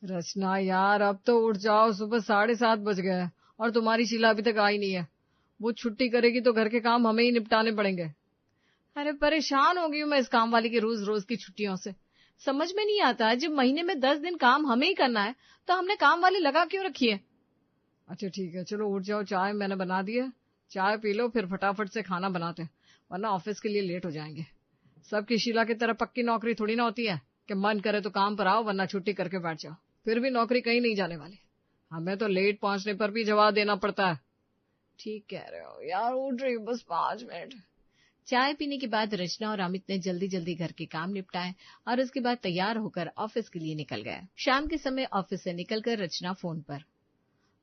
रचना यार, अब तो उठ जाओ, सुबह 7:30 बज गए हैं और तुम्हारी शीला अभी तक आई नहीं है। वो छुट्टी करेगी तो घर के काम हमें ही निपटाने पड़ेंगे। अरे परेशान हो गई हूँ मैं इस काम वाली की रोज रोज की छुट्टियों से। समझ में नहीं आता, जब महीने में 10 दिन काम हमें ही करना है तो हमने काम वाली लगा क्यों रखी है। अच्छा ठीक है, चलो उठ जाओ, चाय मैंने बना दी है, चाय पी लो, फिर फटाफट से खाना बनाते हैं, वरना ऑफिस के लिए लेट हो जाएंगे। सबकी शीला की तरह पक्की नौकरी थोड़ी ना होती है कि मन करे तो काम पर आओ वरना छुट्टी करके बैठ जाओ। फिर भी नौकरी कहीं नहीं जाने वाली, हमें तो लेट पहुंचने पर भी जवाब देना पड़ता है। ठीक कह रहे हो यार, उठ रही हूँ, बस 5 मिनट। चाय पीने के बाद रचना और अमित ने जल्दी जल्दी घर के काम निपटाए और उसके बाद तैयार होकर ऑफिस के लिए निकल गए। शाम के समय ऑफिस से निकलकर रचना फोन पर,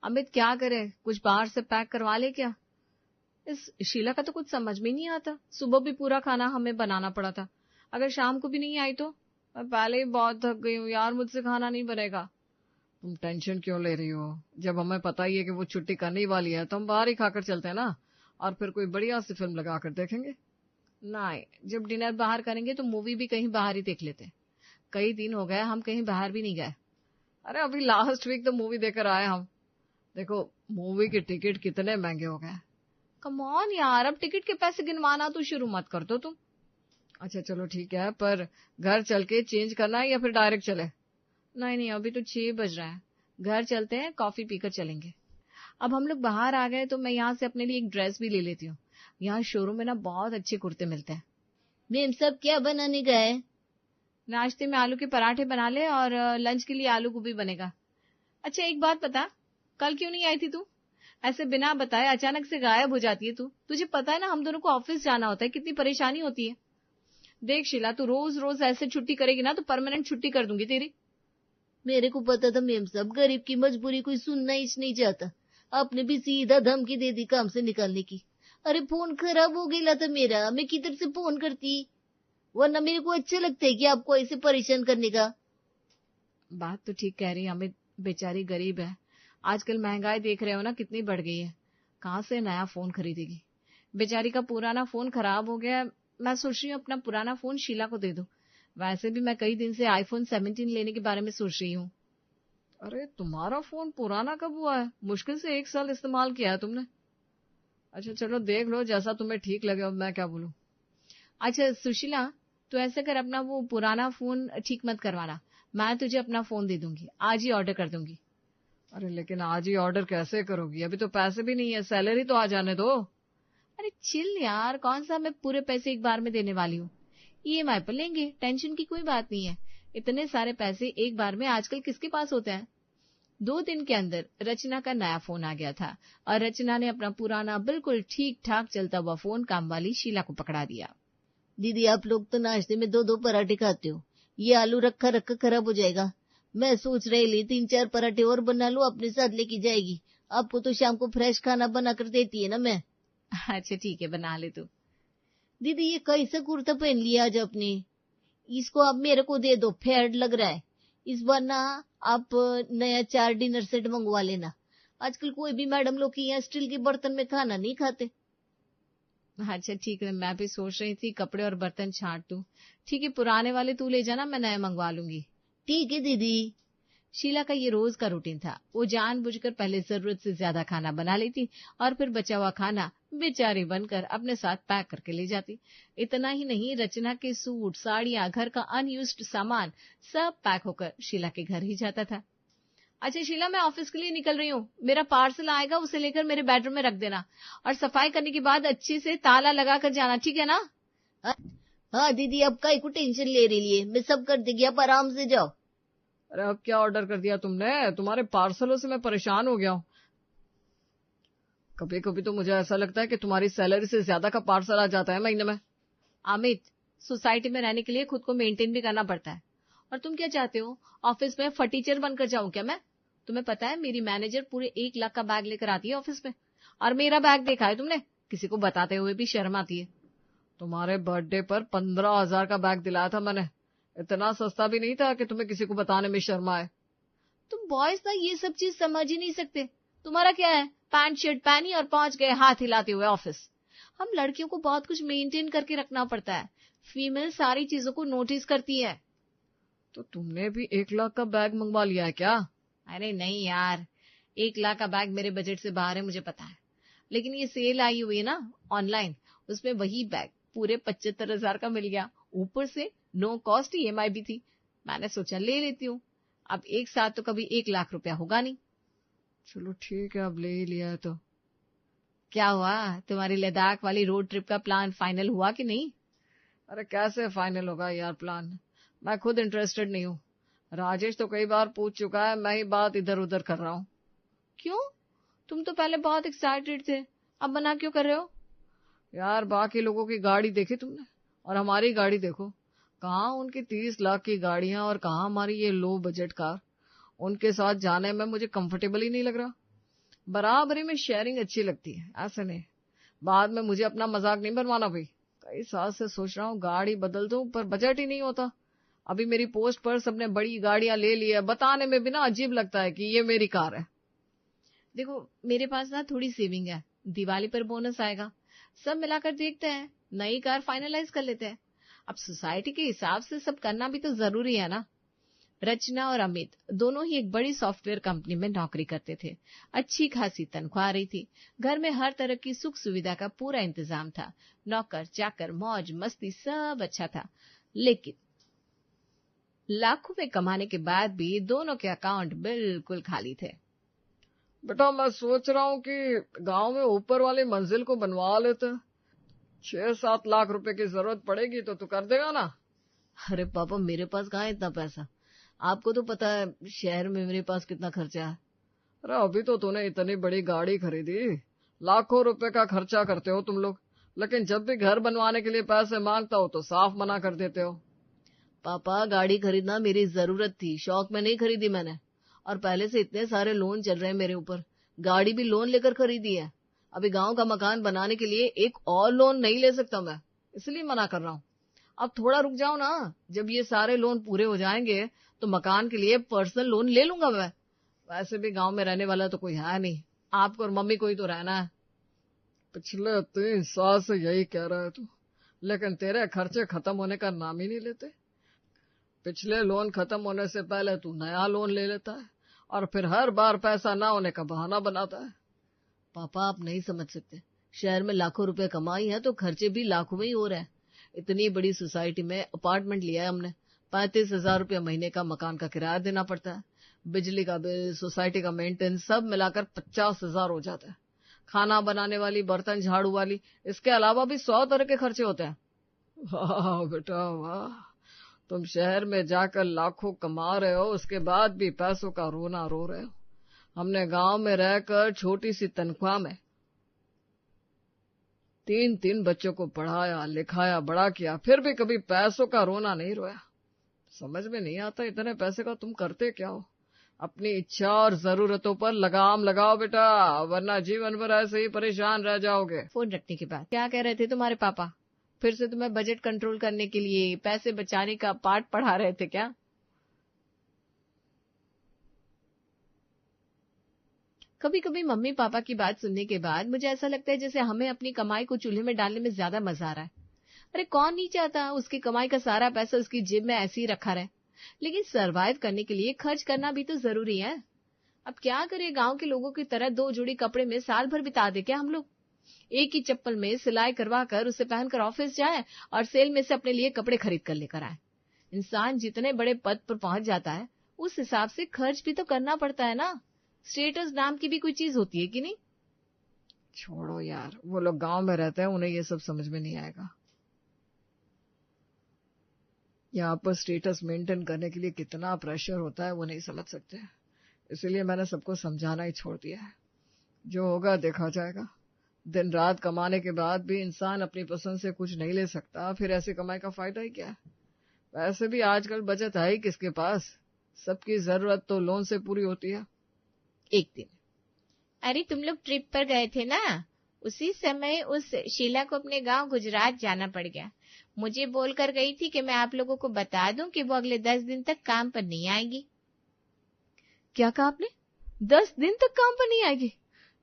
अमित क्या करे, कुछ बाहर से पैक करवा ले क्या। इस शीला का तो कुछ समझ में नहीं आता, सुबह भी पूरा खाना हमें बनाना पड़ा था, अगर शाम को भी नहीं आई तो। मैं पहले ही बहुत थक गई हूँ यार, मुझसे खाना नहीं बनेगा। तुम टेंशन क्यों ले रही हो, जब हमें पता ही है कि वो छुट्टी करने ही वाली है तो हम बाहर ही खाकर चलते हैं ना, और फिर कोई बढ़िया सी फिल्म लगा कर देखेंगे। नहीं, जब डिनर बाहर करेंगे तो मूवी भी कहीं बाहर ही देख लेते। कई दिन हो गए हम कहीं बाहर भी नहीं गए। अरे अभी लास्ट वीक तो मूवी देखकर आए हम। देखो, मूवी के टिकट कितने महंगे हो गए। कम ऑन यार, अब टिकट के पैसे गिनवाना तो शुरू मत कर दो तुम। अच्छा चलो ठीक है, पर घर चल के चेंज करना है या फिर डायरेक्ट चले। नहीं नहीं, अभी तो 6 बज रहा है, घर चलते हैं, कॉफी पीकर चलेंगे। अब हम लोग बाहर आ गए तो मैं यहाँ से अपने लिए एक ड्रेस भी ले लेती हूँ, यहाँ शोरूम में ना बहुत अच्छे कुर्ते मिलते हैं। मैम सब क्या बनाने गए? नाश्ते में आलू के पराठे बना ले और लंच के लिए आलू गोभी बनेगा। अच्छा एक बात बता, कल क्यों नहीं आई थी तू, ऐसे बिना बताए अचानक से गायब हो जाती है तू। तुझे पता है ना हम दोनों को ऑफिस जाना होता है, कितनी परेशानी होती है। देख शीला, तू रोज रोज ऐसे छुट्टी करेगी ना तो परमानेंट छुट्टी कर दूंगी तेरी। मेरे को पता था मैम सब, गरीब की मजबूरी कोई सुनना ही नहीं चाहता। आपने भी सीधा धमकी दे दी काम से निकालने की। अरे फोन खराब हो गया था मेरा, मैं किधर से फोन करती, वरना मेरे को अच्छा लगता है कि आपको ऐसे परेशान करने का। बात तो ठीक कह रही है अमित, बेचारी गरीब है, आजकल महंगाई देख रहे हो ना कितनी बढ़ गई है, कहाँ से नया फोन खरीदेगी। बेचारी का पुराना फोन खराब हो गया, मैं सोच रही हूँ अपना पुराना फोन शीला को दे दूं। वैसे भी मैं कई दिन से आईफोन 17 लेने के बारे में सोच रही हूँ। अरे तुम्हारा फोन पुराना कब हुआ है, मुश्किल से 1 साल इस्तेमाल किया है तुमने। अच्छा चलो देख लो, जैसा तुम्हें ठीक लगे, अब मैं क्या बोलूं। अच्छा सुशीला, तो ऐसा कर, अपना वो पुराना फोन ठीक मत करवाना, मैं तुझे अपना फोन दे दूंगी, आज ही ऑर्डर कर दूंगी। अरे लेकिन आज ही ऑर्डर कैसे करोगी, अभी तो पैसे भी नहीं है, सैलरी तो आ जाने दो। अरे चिल यार, कौन सा मैं पूरे पैसे एक बार में देने वाली हूँ, ईएमआई पर लेंगे, टेंशन की कोई बात नहीं है। इतने सारे पैसे एक बार में आजकल किसके पास होते हैं। 2 दिन के अंदर रचना का नया फोन आ गया था और रचना ने अपना पुराना बिल्कुल ठीक ठाक चलता हुआ फोन काम वाली शीला को पकड़ा दिया। दीदी आप लोग तो नाश्ते में 2-2 पराठे खाते हो, ये आलू रखा रखा खराब हो जाएगा। मैं सोच रही 3-4 पराठे और बना लो, अपने साथ लेके जाएगी। आपको तो शाम को फ्रेश खाना बना कर देती है ना मैं। अच्छा ठीक है, बना ले तू। दीदी ये कैसा कुर्ता पहन लिया आज आपने, इसको आप मेरे को दे दो, फेड लग रहा है। इस बार ना आप नया 4 डिनर सेट मंगवा लेना, आजकल कोई भी मैडम लोग की यहाँ स्टील के बर्तन में खाना नहीं खाते। अच्छा ठीक है, मैं भी सोच रही थी कपड़े और बर्तन छांट दूं। ठीक है, पुराने वाले तू ले जाना, मैं नए मंगवा लूंगी। ठीक है दीदी। शीला का ये रोज का रूटीन था, वो जानबूझकर पहले जरूरत से ज्यादा खाना बना लेती और फिर बचा हुआ खाना बेचारी बनकर अपने साथ पैक करके ले जाती। इतना ही नहीं, रचना के सूट, साड़ियां, घर का अनयूज्ड सामान सब पैक होकर शीला के घर ही जाता था। अच्छा शीला, मैं ऑफिस के लिए निकल रही हूँ, मेरा पार्सल आएगा, उसे लेकर मेरे बेडरूम में रख देना और सफाई करने के बाद अच्छे से ताला लगा कर जाना, ठीक है ना। हाँ दीदी, अब काहे को टेंशन ले रही है, मैं सब कर देगी, आप आराम से जाओ। अरे अब क्या ऑर्डर कर दिया तुमने, तुम्हारे पार्सलों से मैं परेशान हो गया हूँ। कभी कभी तो मुझे ऐसा लगता है कि तुम्हारी सैलरी से ज्यादा का पार्सल आ जाता है महीने में। अमित, सोसाइटी में रहने के लिए खुद को मेंटेन भी करना पड़ता है, और तुम क्या चाहते हो, ऑफिस में फटीचर बनकर जाऊं क्या मैं। तुम्हें पता है मेरी मैनेजर पूरे 1 लाख का बैग लेकर आती है ऑफिस में, और मेरा बैग देखा है तुमने, किसी को बताते हुए भी शर्म आती है। तुम्हारे बर्थडे पर 15,000 का बैग दिलाया था मैंने, इतना सस्ता भी नहीं था कि तुम्हें किसी को बताने में शर्म आए। तुम बॉयज ना ये सब चीज समझ ही नहीं सकते, तुम्हारा क्या है, पैंट शर्ट पहनी और पहुंच गए हाथ हिलाते हुए ऑफिस। हम लड़कियों को बहुत कुछ मेंटेन करके रखना पड़ता है, फीमेल सारी चीजों को नोटिस करती है। तो तुमने भी 1 लाख का बैग मंगवा लिया है क्या? अरे नहीं यार, 1 लाख का बैग मेरे बजट से बाहर है, मुझे पता है। लेकिन ये सेल आई हुई है ना ऑनलाइन, उसमें वही बैग पूरे 75,000 का मिल गया, ऊपर से नो कॉस्ट EMI भी थी। मैंने सोचा ले लेती हूँ, अब एक साथ तो कभी 1 लाख रुपया होगा नहीं। चलो ठीक है, अब ले ही लिया है तो। क्या हुआ, तुम्हारी लद्दाख वाली रोड ट्रिप का प्लान फाइनल हुआ कि नहीं? अरे कैसे फाइनल होगा यार प्लान, मैं खुद इंटरेस्टेड नहीं हूँ। राजेश तो कई बार पूछ चुका है, मैं ही बात इधर उधर कर रहा हूँ। क्यों? तुम तो पहले बहुत एक्साइटेड थे, अब मना क्यों कर रहे हो? यार बाकी लोगों की गाड़ी देखी तुमने, और हमारी गाड़ी देखो, कहाँ उनकी 30 लाख की गाड़ियां और कहाँ हमारी ये लो बजट कार। उनके साथ जाने में मुझे कंफर्टेबल ही नहीं लग रहा। बराबरी में शेयरिंग अच्छी लगती है, ऐसे नहीं। बाद में मुझे अपना मजाक नहीं बनवाना भाई। कई साल से सोच रहा हूँ गाड़ी बदल दूं, पर बजट ही नहीं होता। अभी मेरी पोस्ट पर सबने बड़ी गाड़ियां ले ली है, बताने में भी ना अजीब लगता है कि ये मेरी कार है। देखो मेरे पास ना थोड़ी सेविंग है, दिवाली पर बोनस आएगा, सब मिलाकर देखते हैं, नई कार फाइनलाइज कर लेते हैं। अब सोसाइटी के हिसाब से सब करना भी तो जरूरी है ना। रचना और अमित दोनों ही एक बड़ी सॉफ्टवेयर कंपनी में नौकरी करते थे। अच्छी खासी तनख्वाह आ रही थी, घर में हर तरह की सुख सुविधा का पूरा इंतजाम था, नौकर चाकर मौज मस्ती सब अच्छा था। लेकिन लाखों में कमाने के बाद भी दोनों के अकाउंट बिल्कुल खाली थे। बेटा मैं सोच रहा हूँ कि गांव में ऊपर वाली मंजिल को बनवा लेते। 6-7 लाख रुपए की जरूरत पड़ेगी तो तू कर देगा ना? अरे पापा, मेरे पास कहाँ है इतना पैसा, आपको तो पता है शहर में मेरे पास कितना खर्चा है। अरे अभी तो तूने इतनी बड़ी गाड़ी खरीदी, लाखों रुपए का खर्चा करते हो तुम लोग, लेकिन जब भी घर बनवाने के लिए पैसे मांगता हो तो साफ मना कर देते हो। पापा, गाड़ी खरीदना मेरी जरूरत थी, शौक में नहीं खरीदी मैंने। और पहले से इतने सारे लोन चल रहे हैं मेरे ऊपर, गाड़ी भी लोन लेकर खरीदी है। अभी गांव का मकान बनाने के लिए एक और लोन नहीं ले सकता मैं, इसलिए मना कर रहा हूँ। अब थोड़ा रुक जाओ ना, जब ये सारे लोन पूरे हो जाएंगे तो मकान के लिए पर्सनल लोन ले लूंगा मैं। वैसे भी गांव में रहने वाला तो कोई है नहीं, आपको और मम्मी को ही तो रहना है। पिछले 3 साल से यही कह रहा है तू, लेकिन तेरे खर्चे खत्म होने का नाम ही नहीं लेते। पिछले लोन खत्म होने से पहले तू नया लोन ले लेता है और फिर हर बार पैसा ना होने का बहाना बनाता है। पापा, आप नहीं समझ सकते, शहर में लाखों रुपए कमाई है तो खर्चे भी लाखों में ही हो रहे हैं। इतनी बड़ी सोसाइटी में अपार्टमेंट लिया है हमने, 35,000 रुपया महीने का मकान का किराया देना पड़ता है, बिजली का बिल, सोसाइटी का मेंटेनेंस सब मिलाकर 50,000 हो जाता है। खाना बनाने वाली, बर्तन झाड़ू वाली, इसके अलावा भी 100 तरह के खर्चे होते हैं। वाह बेटा वाह, तुम शहर में जाकर लाखों कमा रहे हो, उसके बाद भी पैसों का रोना रो रहे हो। हमने गांव में रहकर छोटी सी तनख्वाह में 3 बच्चों को पढ़ाया लिखाया बड़ा किया, फिर भी कभी पैसों का रोना नहीं रोया। समझ में नहीं आता इतने पैसे का तुम करते क्या हो। अपनी इच्छा और जरूरतों पर लगाम लगाओ बेटा, वरना जीवन भर ऐसे ही परेशान रह जाओगे। फोन रखने के बाद क्या कह रहे थे तुम्हारे पापा? फिर से तुम्हें बजट कंट्रोल करने के लिए पैसे बचाने का पाठ पढ़ा रहे थे क्या? कभी कभी मम्मी पापा की बात सुनने के बाद मुझे ऐसा लगता है जैसे हमें अपनी कमाई को चूल्हे में डालने में ज्यादा मजा आ रहा है। अरे कौन नहीं चाहता उसकी कमाई का सारा पैसा उसकी जेब में ऐसे ही रखा रहे, लेकिन सरवाइव करने के लिए खर्च करना भी तो जरूरी है। अब क्या करें, गांव के लोगों की तरह 2 जोड़ी कपड़े में साल भर बिता दे क्या हम लोग? एक ही चप्पल में सिलाई करवा कर उसे पहनकर ऑफिस जाए और सेल में से अपने लिए कपड़े खरीद कर लेकर आए। इंसान जितने बड़े पद पर पहुंच जाता है उस हिसाब से खर्च भी तो करना पड़ता है ना। स्टेटस नाम की भी कोई चीज होती है कि नहीं? छोड़ो यार, वो लोग गांव में रहते हैं, उन्हें ये सब समझ में नहीं आएगा। यहाँ पर स्टेटस मेंटेन करने के लिए कितना प्रेशर होता है वो नहीं समझ सकते, इसलिए मैंने सबको समझाना ही छोड़ दिया है। जो होगा देखा जाएगा। दिन रात कमाने के बाद भी इंसान अपनी पसंद से कुछ नहीं ले सकता, फिर ऐसी कमाई का फायदा ही क्या है। वैसे भी आजकल बचत है ही किसके पास, सबकी जरूरत तो लोन से पूरी होती है। एक दिन, अरे तुम लोग ट्रिप पर गए थे ना, उसी समय उस शीला को अपने गांव गुजरात जाना पड़ गया। मुझे बोलकर गई थी कि मैं आप लोगों को बता दूं कि वो अगले 10 दिन तक काम पर नहीं आएगी। क्या कहा आपने? 10 दिन तक काम पर नहीं आएगी?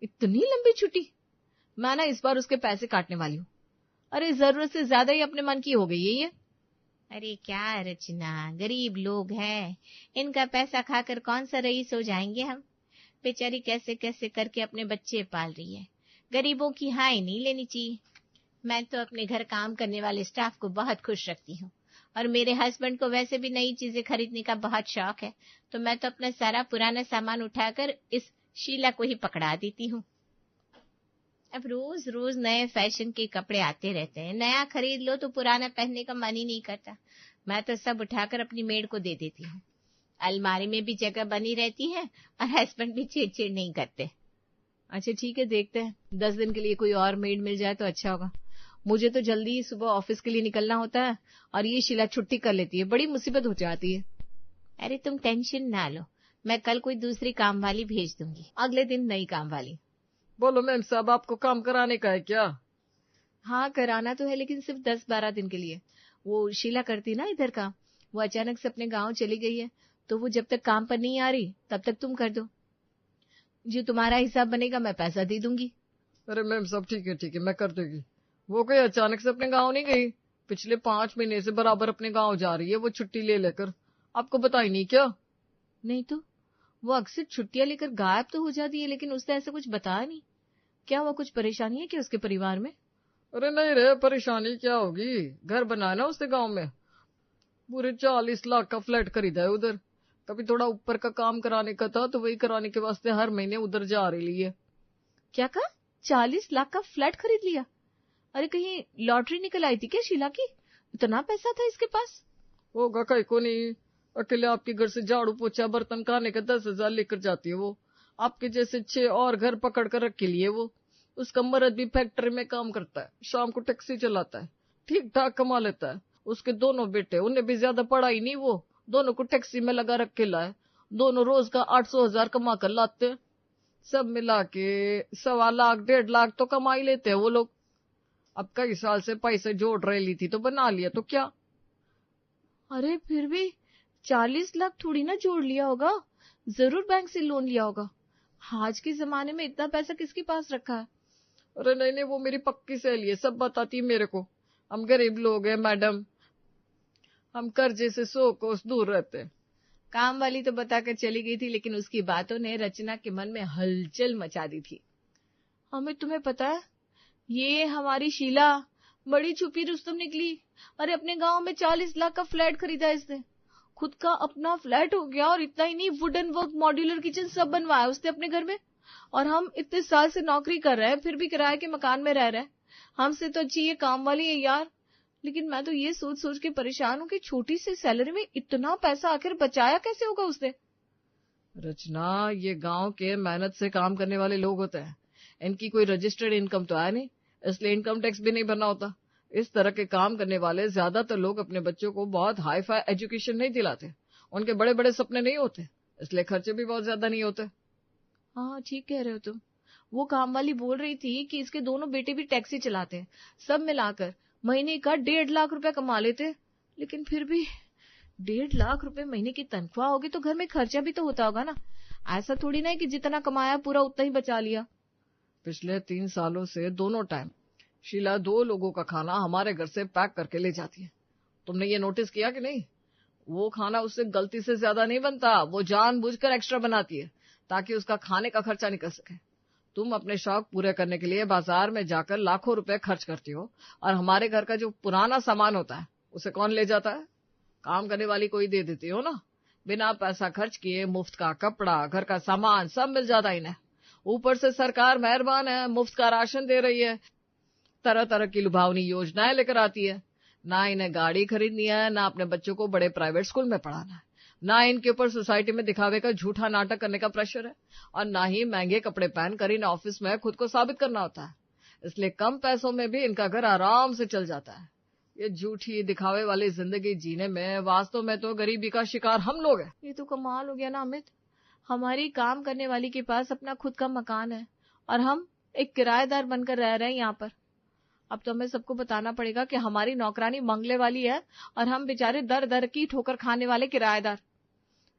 इतनी लंबी छुट्टी? मैं ना इस बार उसके पैसे काटने वाली हूँ। अरे जरूरत से ज्यादा ही अपने मन की हो गई है ये। अरे क्या रचना, गरीब लोग हैं, इनका पैसा खाकर कौन सा रईस हो जाएंगे हम। बेचारी कैसे कैसे करके अपने बच्चे पाल रही है। गरीबों की हाय नहीं लेनी चाहिए। मैं तो अपने घर काम करने वाले स्टाफ को बहुत खुश रखती हूँ, और मेरे हस्बैंड को वैसे भी नई चीजें खरीदने का बहुत शौक है, तो मैं तो अपना सारा पुराना सामान उठाकर इस शीला को ही पकड़ा देती हूँ। अब रोज रोज नए फैशन के कपड़े आते रहते हैं, नया खरीद लो तो पुराना पहनने का मन ही नहीं करता। मैं तो सब उठाकर अपनी मेड को दे देती हूँ। अलमारी में भी जगह बनी रहती है और हस्बैंड भी चिड़चिड़ नहीं करते। अच्छा ठीक है, देखते हैं 10 दिन के लिए कोई और मेड मिल जाए तो अच्छा होगा। मुझे तो जल्दी ही सुबह ऑफिस के लिए निकलना होता है और ये शीला छुट्टी कर लेती है, बड़ी मुसीबत हो जाती है। अरे तुम टेंशन ना लो, मैं कल कोई दूसरी काम वाली भेज दूंगी। अगले दिन नई काम वाली। बोलो मैम साहब, आपको काम कराने का है क्या? हाँ कराना तो है, लेकिन सिर्फ 10-12 दिन के लिए। वो शीला करती ना इधर का, वो अचानक से अपने गांव चली गई है, तो वो जब तक काम पर नहीं आ रही तब तक तुम कर दो। जो तुम्हारा हिसाब बनेगा मैं पैसा दे दूंगी। अरे मैम साहब ठीक है मैं कर देगी। वो कोई अचानक से अपने गांव नहीं गई, पिछले 5 महीने से बराबर अपने गांव जा रही है वो छुट्टी ले लेकर। आपको बताई नहीं क्या? नहीं तो वो अक्सर छुट्टियां लेकर गायब तो हो जाती है, लेकिन उसने ऐसा कुछ बताया नहीं। क्या हुआ, कुछ परेशानी है क्या उसके परिवार में? अरे नहीं रे, परेशानी क्या होगी, घर बनाया ना उसने गांव में, पूरे 40 लाख का फ्लैट खरीदा है उधर। कभी थोड़ा ऊपर का काम कराने का था तो वही कराने के वास्ते हर महीने उधर जा रही है। क्या कहा, 40 लाख का फ्लैट खरीद लिया? अरे कहीं लॉटरी निकल आई थी क्या शीला की? इतना पैसा था इसके पास? होगा कहीं को नहीं, अकेले आपके घर से झाड़ू पोछा बर्तन खाने का 10,000 लेकर जाती है वो। आपके जैसे 6 और घर पकड़ कर रखे लिए वो। उसका मर्द भी फैक्ट्री में काम करता है, शाम को टैक्सी चलाता है, ठीक ठाक कमा लेता है। उसके दोनों बेटे, उन्हें भी ज्यादा पढ़ाई नहीं, वो दोनों को टैक्सी में लगा रख के लाए। दोनों रोज का 800,000 कमा कर लाते हैं। सब मिला के 1.25 लाख 1.5 लाख तो कमा ही लेते हैं वो लोग। अब कई साल से पैसे जोड़ रही थी तो बना लिया तो क्या। अरे फिर भी 40 लाख थोड़ी ना जोड़ लिया होगा, जरूर बैंक से लोन लिया होगा। आज के जमाने में इतना पैसा किसके पास रखा है? अरे नहीं, वो मेरी पक्की सहेली है, सब बताती है मेरे को। हम गरीब लोग हैं मैडम, हम कर्जे से 100 कोस दूर रहते हैं। काम वाली तो बताकर चली गई थी, लेकिन उसकी बातों ने रचना के मन में हलचल मचा दी थी। हमें तुम्हें पता है, ये हमारी शीला बड़ी छुपी रुस्तम निकली। अरे अपने गांव में 40 लाख का फ्लैट खरीदा इसने, खुद का अपना फ्लैट हो गया, और इतना ही नहीं, वुडन वर्क मॉड्यूलर किचन सब बनवाया उसने अपने घर में। और हम इतने साल से नौकरी कर रहे हैं फिर भी किराए के मकान में रह रहे हैं। हमसे तो अच्छी ये काम वाली है यार। लेकिन मैं तो ये सोच सोच के परेशान हूँ कि छोटी सी सैलरी में इतना पैसा आखिर बचाया कैसे होगा उसने। रचना, ये गांव के मेहनत से काम करने वाले लोग होते हैं, इनकी कोई रजिस्टर्ड इनकम तो है नहीं, इसलिए इनकम टैक्स भी नहीं भरना होता। इस तरह के काम करने वाले ज्यादातर लोग अपने बच्चों को बहुत हाई फाई एजुकेशन नहीं दिलाते, उनके बड़े बड़े सपने नहीं होते, इसलिए खर्चे भी बहुत ज्यादा नहीं होते। हाँ ठीक कह रहे हो तुम। वो काम वाली बोल रही थी कि इसके दोनों बेटे भी टैक्सी चलाते हैं, सब मिलाकर महीने का 1.5 लाख रुपया कमा लेते। लेकिन फिर भी 1.5 लाख रुपए महीने की तनख्वाह होगी तो घर में खर्चा भी तो होता होगा ना। ऐसा थोड़ी ना है कि जितना कमाया पूरा उतना ही बचा लिया। पिछले 3 सालों से दोनों टाइम शीला 2 लोगों का खाना हमारे घर से पैक करके ले जाती है। तुमने ये नोटिस किया कि नहीं? वो खाना उससे गलती से ज्यादा नहीं बनता, वो जानबूझकर एक्स्ट्रा बनाती है ताकि उसका खाने का खर्चा निकल सके। तुम अपने शौक पूरे करने के लिए बाजार में जाकर लाखों रुपए खर्च करती हो, और हमारे घर का जो पुराना सामान होता है उसे कौन ले जाता है? काम करने वाली कोई दे देती हो ना। बिना पैसा खर्च किए मुफ्त का कपड़ा, घर का सामान सब मिल जाता इन्हें। ऊपर से सरकार मेहरबान है, मुफ्त का राशन दे रही है, तरह तरह की लुभावनी योजनाएं लेकर आती है। ना इन्हें गाड़ी खरीदनी है, ना अपने बच्चों को बड़े प्राइवेट स्कूल में पढ़ाना है, ना इनके ऊपर सोसाइटी में दिखावे का झूठा नाटक करने का प्रेशर है, और ना ही महंगे कपड़े पहनकर इन ऑफिस में खुद को साबित करना होता है। इसलिए कम पैसों में भी इनका घर आराम से चल जाता है। ये झूठी दिखावे वाली जिंदगी जीने में वास्तव में तो गरीबी का शिकार हम लोग हैं। ये तो कमाल हो गया ना अमित, हमारी काम करने वाली के पास अपना खुद का मकान है और हम एक किराएदार बनकर रह रहे हैं यहाँ पर। अब तो हमें सबको बताना पड़ेगा कि हमारी नौकरानी मंगले वाली है और हम बेचारे दर दर की ठोकर खाने वाले किराएदार।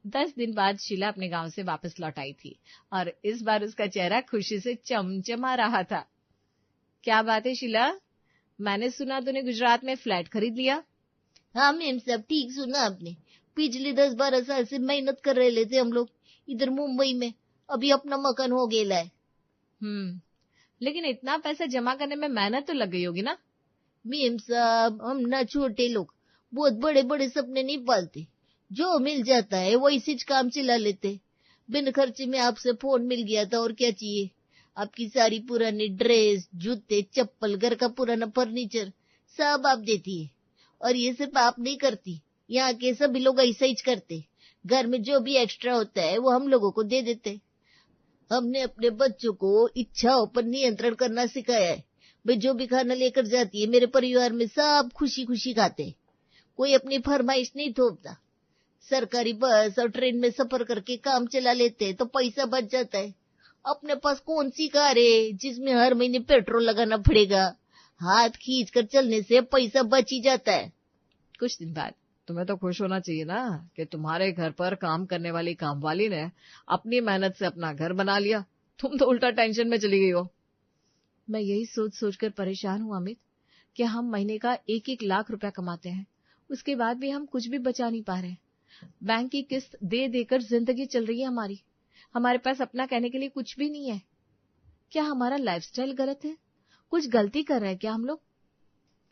10 दिन बाद शीला अपने गांव से वापस लौट आई थी और इस बार उसका चेहरा खुशी से चमचमा रहा था। क्या बात है शीला, मैंने सुना तूने गुजरात में फ्लैट खरीद लिया। हाँ मेम साहब, ठीक सुना आपने। पिछले 10-12 साल से मेहनत कर रहे थे हम लोग इधर मुंबई में, अभी अपना मकान हो गया है। लेकिन इतना पैसा जमा करने में मेहनत तो लग गई होगी ना? मेम साहब, हम ना छोटे लोग बहुत बड़े बड़े सपने नहीं पालते, जो मिल जाता है वही से काम चला लेते। बिन खर्चे में आपसे फोन मिल गया था, और क्या चाहिए। आपकी सारी पुरानी ड्रेस, जूते, चप्पल, घर का पुराना फर्नीचर सब आप देती है। और ये सिर्फ आप नहीं करती, यहाँ के सभी लोग ऐसा ही करते। घर में जो भी एक्स्ट्रा होता है वो हम लोगों को दे देते। हमने अपने बच्चों को इच्छाओं पर नियंत्रण करना सिखाया है। भाई जो भी खाना लेकर जाती है मेरे परिवार में सब खुशी खुशी खाते हैं, कोई अपनी फरमाइश नहीं थोपता। सरकारी बस और ट्रेन में सफर करके काम चला लेते हैं तो पैसा बच जाता है। अपने पास कौन सी कार है जिसमें हर महीने पेट्रोल लगाना पड़ेगा। हाथ खींच कर चलने से पैसा बच ही जाता है। कुछ दिन बाद तुम्हें तो खुश होना चाहिए ना कि तुम्हारे घर पर काम करने वाली कामवाली ने अपनी मेहनत से अपना घर बना लिया। तुम तो उल्टा टेंशन में चली गई हो। मैं यही सोच सोचकर परेशान हूं अमित कि हम महीने का 1-1 लाख रुपया कमाते हैं, उसके बाद भी हम कुछ भी बचा नहीं पा रहे। बैंक की किस्त दे देकर जिंदगी चल रही है हमारी। हमारे पास अपना कहने के लिए कुछ भी नहीं है। क्या हमारा लाइफस्टाइल गलत है? कुछ गलती कर रहे हैं क्या हम लोग?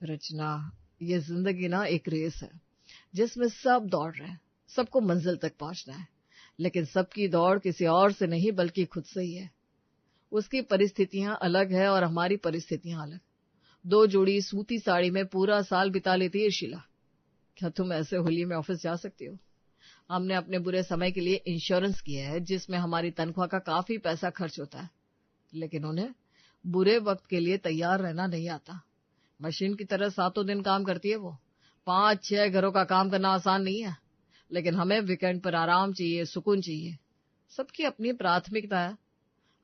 रचना, ये जिंदगी ना एक रेस है जिसमें सब दौड़ रहे हैं, सबको मंजिल तक पहुंचना है, लेकिन सबकी दौड़ किसी और से नहीं बल्कि खुद से ही है। उसकी परिस्थितियां अलग है और हमारी परिस्थितियां अलग। 2 जोड़ी सूती साड़ी में पूरा साल बिता लेती है शीला। क्या तुम ऐसे होली में ऑफिस जा सकती हो? हमने अपने बुरे समय के लिए इंश्योरेंस किया है जिसमें हमारी तनख्वाह का काफी पैसा खर्च होता है, लेकिन उन्हें बुरे वक्त के लिए तैयार रहना नहीं आता। मशीन की तरह 7 दिन काम करती है वो। 5-6 घरों का काम करना आसान नहीं है, लेकिन हमें वीकेंड पर आराम चाहिए, सुकून चाहिए। सबकी अपनी प्राथमिकता है।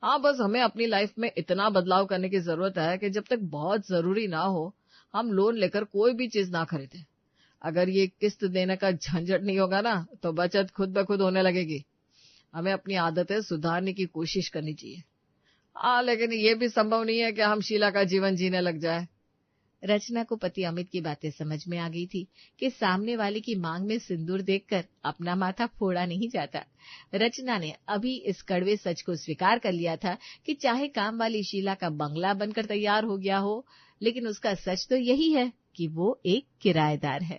हाँ, बस हमें अपनी लाइफ में इतना बदलाव करने की जरूरत है कि जब तक बहुत जरूरी ना हो हम लोन लेकर कोई भी चीज ना खरीदें। अगर ये किस्त देने का झंझट नहीं होगा ना तो बचत खुद ब खुद होने लगेगी। हमें अपनी आदतें सुधारने की कोशिश करनी चाहिए। हाँ, लेकिन ये भी संभव नहीं है कि हम शीला का जीवन जीने लग जाए। रचना को पति अमित की बातें समझ में आ गई थी कि सामने वाले की मांग में सिंदूर देखकर अपना माथा फोड़ा नहीं जाता। रचना ने अभी इस कड़वे सच को स्वीकार कर लिया था कि चाहे काम वाली शीला का बंगला बनकर तैयार हो गया हो, लेकिन उसका सच तो यही है कि वो एक किराएदार है।